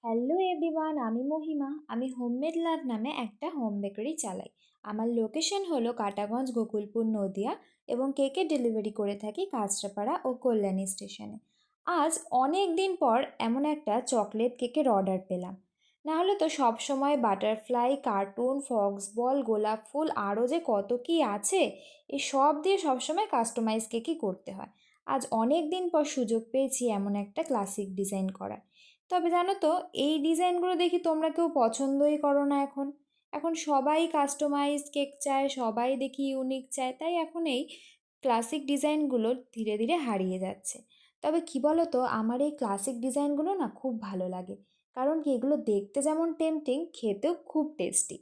Hello everyone, আমি মহিমা। আমি homemade লাভ নামে একটা হোম বেকারি চালাই। আমার লোকেশন হলো কাটাগঞ্জ, গোকুলপুর, নদিয়া এবং কেকের ডেলিভারি করে থাকি কাঁচরাপাড়া ও কল্যাণী স্টেশনে। আজ অনেক দিন পর এমন একটা চকলেট কেকের অর্ডার পেলাম। না হলে তো সব সময় বাটারফ্লাই, কার্টুন, ফক্স বল, গোলাপ ফুল আরও যে কত কি আছে, এই সব দিয়ে সবসময় কাস্টমাইজ কেকই করতে হয়। আজ অনেক দিন পর সুযোগ পেয়েছি এমন একটা ক্লাসিক ডিজাইন করার। তবে জানো তো, এই ডিজাইনগুলো দেখি তোমরা কেউ পছন্দই করো না এখন। এখন সবাই কাস্টমাইজ কেক চায়, সবাই দেখি ইউনিক চায়, তাই এখন এই ক্লাসিক ডিজাইনগুলো ধীরে ধীরে হারিয়ে যাচ্ছে। তবে কি বলো তো, আমার এই ক্লাসিক ডিজাইনগুলো না খুব ভালো লাগে। কারণ কি, এগুলো দেখতে যেমন টেম্পটিং, খেতেও খুব টেস্টি।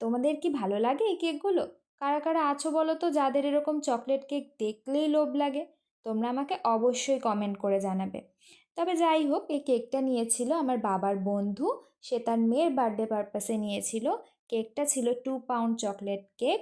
তোমাদের কি ভালো লাগে এই কেকগুলো? কারা কারা আছো বলো তো, যাদের এরকম চকলেট কেক দেখলেই লোভ লাগে? তোমরা আমাকে অবশ্যই কমেন্ট করে জানাবে। তবে যাই হোক, এই কেকটা নিয়েছিল আমার বাবার বন্ধু। সে তার মেয়ের বার্থডে পারপাসে নিয়েছিল। কেকটা ছিল 2 পাউন্ড চকলেট কেক।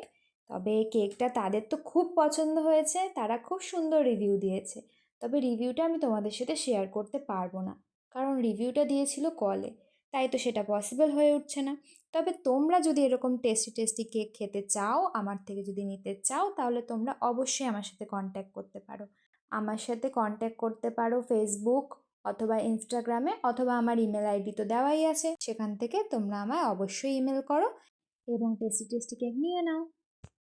তবে কেকটা তাদের তো খুব পছন্দ হয়েছে, তারা খুব সুন্দর রিভিউ দিয়েছে। তবে রিভিউটা আমি তোমাদের সাথে শেয়ার করতে পারবো না, কারণ রিভিউটা দিয়েছিল কলে, তাই তো সেটা পসিবল হয়ে উঠছে না। তবে তোমরা যদি এরকম টেস্টি টেস্টি কেক খেতে চাও, আমার থেকে যদি নিতে চাও, তাহলে তোমরা অবশ্যই আমার সাথে কন্ট্যাক্ট করতে পারো। আমার সাথে কন্ট্যাক্ট করতে পারো ফেসবুক অথবা ইনস্টাগ্রামে, অথবা আমার ইমেল আইডি তো দেওয়াই আছে, সেখান থেকে তোমরা আমায় অবশ্যই ইমেল করো এবং টেস্টি টেস্টি কেক নিয়ে নাও।